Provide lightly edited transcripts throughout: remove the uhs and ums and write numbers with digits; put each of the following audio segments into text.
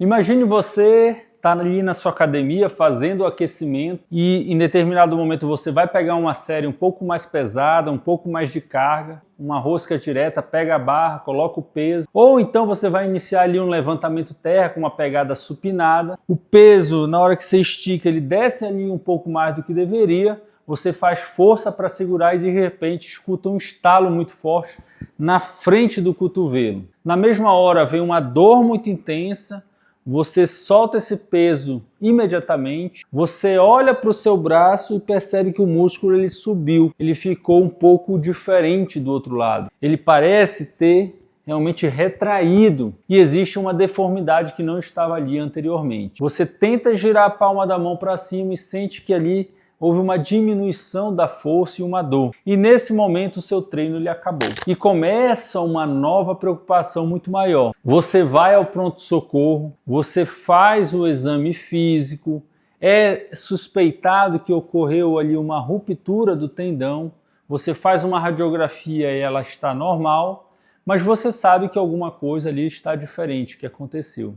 Imagine você está ali na sua academia fazendo o aquecimento e em determinado momento você vai pegar uma série um pouco mais pesada, um pouco mais de carga, uma rosca direta, pega a barra, coloca o peso, ou então você vai iniciar ali um levantamento terra com uma pegada supinada. O peso, na hora que você estica, ele desce ali um pouco mais do que deveria, você faz força para segurar e de repente escuta um estalo muito forte na frente do cotovelo. Na mesma hora vem uma dor muito intensa, você solta esse peso imediatamente, você olha para o seu braço e percebe que o músculo ele subiu, ele ficou um pouco diferente do outro lado. Ele parece ter realmente retraído e existe uma deformidade que não estava ali anteriormente. Você tenta girar a palma da mão para cima e sente que ali houve uma diminuição da força e uma dor. E nesse momento o seu treino ele acabou. E começa uma nova preocupação muito maior. Você vai ao pronto-socorro, você faz o exame físico, é suspeitado que ocorreu ali uma ruptura do tendão, você faz uma radiografia e ela está normal, mas você sabe que alguma coisa ali está diferente que aconteceu.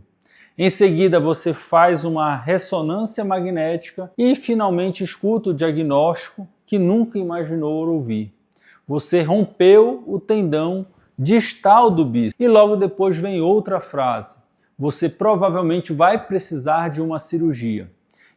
Em seguida, você faz uma ressonância magnética e finalmente escuta o diagnóstico que nunca imaginou ouvir. Você rompeu o tendão distal do bíceps. E logo depois vem outra frase. Você provavelmente vai precisar de uma cirurgia.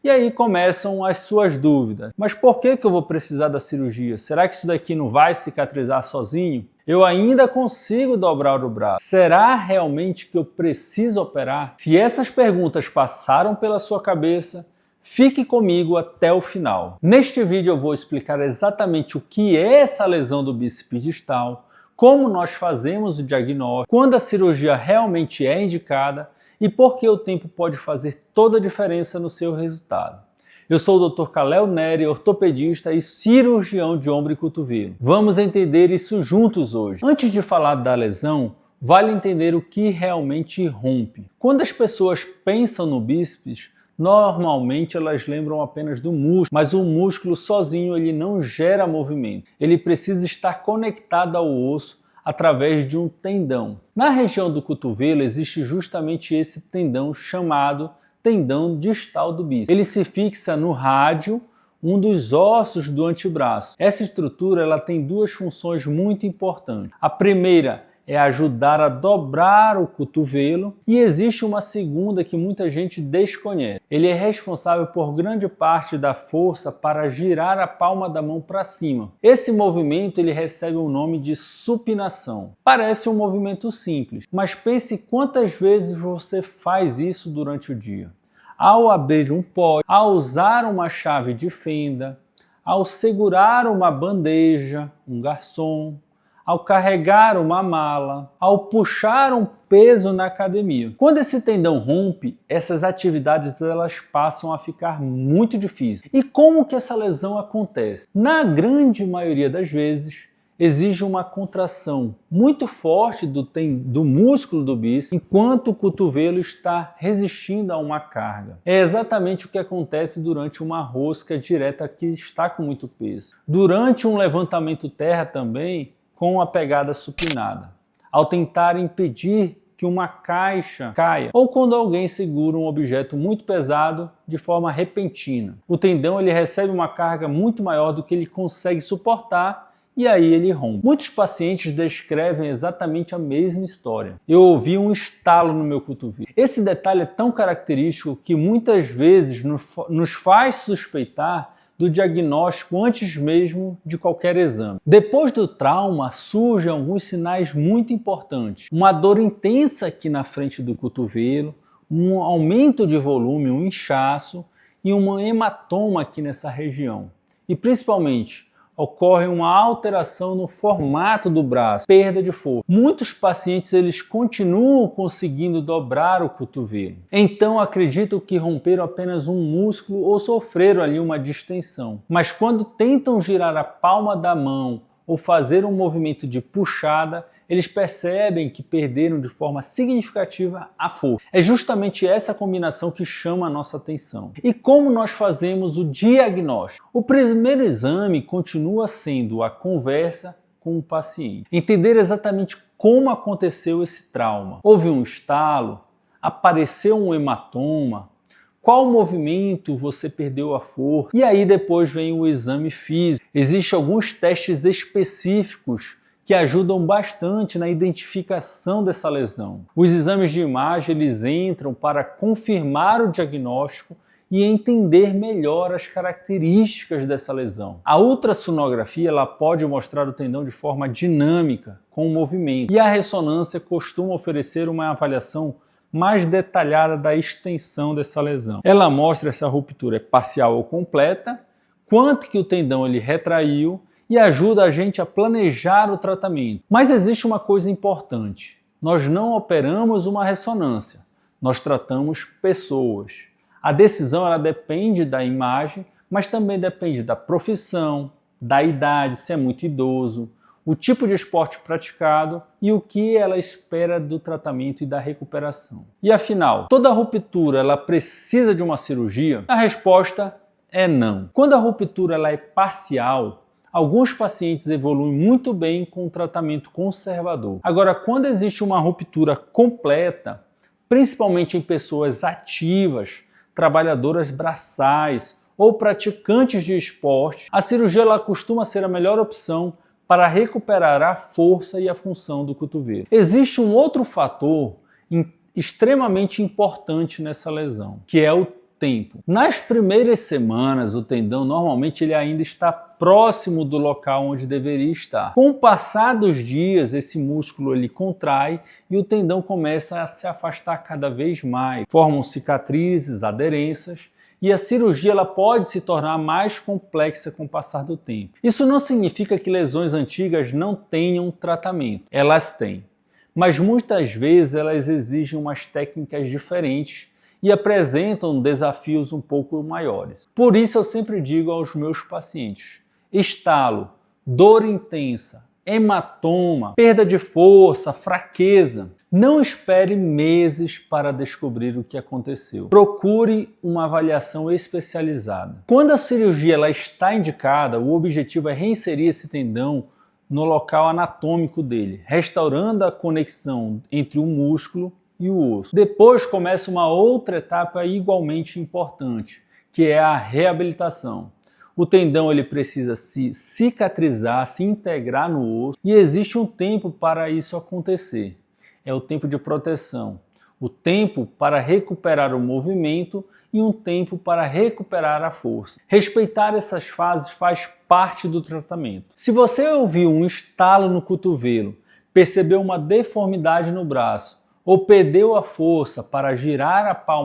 E aí começam as suas dúvidas. Mas por que eu vou precisar da cirurgia? Será que isso daqui não vai cicatrizar sozinho? Eu ainda consigo dobrar o braço. Será realmente que eu preciso operar? Se essas perguntas passaram pela sua cabeça, fique comigo até o final. Neste vídeo eu vou explicar exatamente o que é essa lesão do bíceps distal, como nós fazemos o diagnóstico, quando a cirurgia realmente é indicada e por que o tempo pode fazer toda a diferença no seu resultado. Eu sou o Dr. Kalel Nery, ortopedista e cirurgião de ombro e cotovelo. Vamos entender isso juntos hoje. Antes de falar da lesão, vale entender o que realmente rompe. Quando as pessoas pensam no bíceps, normalmente elas lembram apenas do músculo, mas o músculo sozinho ele não gera movimento. Ele precisa estar conectado ao osso através de um tendão. Na região do cotovelo existe justamente esse tendão chamado tendão distal do bíceps. Ele se fixa no rádio, um dos ossos do antebraço. Essa estrutura ela tem duas funções muito importantes. A primeira é ajudar a dobrar o cotovelo e existe uma segunda que muita gente desconhece. Ele é responsável por grande parte da força para girar a palma da mão para cima. Esse movimento ele recebe o nome de supinação. Parece um movimento simples, mas pense quantas vezes você faz isso durante o dia. Ao abrir um pote, ao usar uma chave de fenda, ao segurar uma bandeja, um garçom, ao carregar uma mala, ao puxar um peso na academia. Quando esse tendão rompe, essas atividades elas passam a ficar muito difíceis. E como que essa lesão acontece? Na grande maioria das vezes, exige uma contração muito forte do músculo do bíceps, enquanto o cotovelo está resistindo a uma carga. É exatamente o que acontece durante uma rosca direta que está com muito peso. Durante um levantamento terra também, com a pegada supinada, ao tentar impedir que uma caixa caia, ou quando alguém segura um objeto muito pesado de forma repentina. O tendão ele recebe uma carga muito maior do que ele consegue suportar e aí ele rompe. Muitos pacientes descrevem exatamente a mesma história. Eu ouvi um estalo no meu cotovelo. Esse detalhe é tão característico que muitas vezes nos faz suspeitar do diagnóstico antes mesmo de qualquer exame. Depois do trauma, surgem alguns sinais muito importantes. Uma dor intensa aqui na frente do cotovelo, um aumento de volume, um inchaço e um hematoma aqui nessa região. E principalmente, ocorre uma alteração no formato do braço, perda de força. Muitos pacientes eles continuam conseguindo dobrar o cotovelo. Então acreditam que romperam apenas um músculo ou sofreram ali uma distensão. Mas quando tentam girar a palma da mão ou fazer um movimento de puxada, eles percebem que perderam de forma significativa a força. É justamente essa combinação que chama a nossa atenção. E como nós fazemos o diagnóstico? O primeiro exame continua sendo a conversa com o paciente. Entender exatamente como aconteceu esse trauma. Houve um estalo? Apareceu um hematoma? Qual movimento você perdeu a força? E aí depois vem o exame físico. Existem alguns testes específicos que ajudam bastante na identificação dessa lesão. Os exames de imagem eles entram para confirmar o diagnóstico e entender melhor as características dessa lesão. A ultrassonografia ela pode mostrar o tendão de forma dinâmica, com movimento, e a ressonância costuma oferecer uma avaliação mais detalhada da extensão dessa lesão. Ela mostra se a ruptura é parcial ou completa, quanto que o tendão ele retraiu e ajuda a gente a planejar o tratamento. Mas existe uma coisa importante: nós não operamos uma ressonância, nós tratamos pessoas. A decisão ela depende da imagem, mas também depende da profissão, da idade, se é muito idoso, o tipo de esporte praticado e o que ela espera do tratamento e da recuperação. E afinal, toda ruptura ela precisa de uma cirurgia? A resposta é não. Quando a ruptura ela é parcial, alguns pacientes evoluem muito bem com o tratamento conservador. Agora, quando existe uma ruptura completa, principalmente em pessoas ativas, trabalhadoras braçais ou praticantes de esporte, a cirurgia ela costuma ser a melhor opção para recuperar a força e a função do cotovelo. Existe um outro fator extremamente importante nessa lesão, que é o tempo. Nas primeiras semanas, o tendão normalmente ele ainda está próximo do local onde deveria estar. Com o passar dos dias, esse músculo ele contrai e o tendão começa a se afastar cada vez mais. Formam cicatrizes, aderências, e a cirurgia ela pode se tornar mais complexa com o passar do tempo. Isso não significa que lesões antigas não tenham tratamento. Elas têm. Mas muitas vezes elas exigem umas técnicas diferentes e apresentam desafios um pouco maiores. Por isso eu sempre digo aos meus pacientes: estalo, dor intensa, hematoma, perda de força, fraqueza. Não espere meses para descobrir o que aconteceu. Procure uma avaliação especializada. Quando a cirurgia ela está indicada, o objetivo é reinserir esse tendão no local anatômico dele, restaurando a conexão entre o músculo e o osso. Depois começa uma outra etapa igualmente importante, que é a reabilitação. O tendão ele precisa se cicatrizar, se integrar no osso, e existe um tempo para isso acontecer. É o tempo de proteção, o tempo para recuperar o movimento e um tempo para recuperar a força. Respeitar essas fases faz parte do tratamento. Se você ouviu um estalo no cotovelo, percebeu uma deformidade no braço ou perdeu a força para girar a palma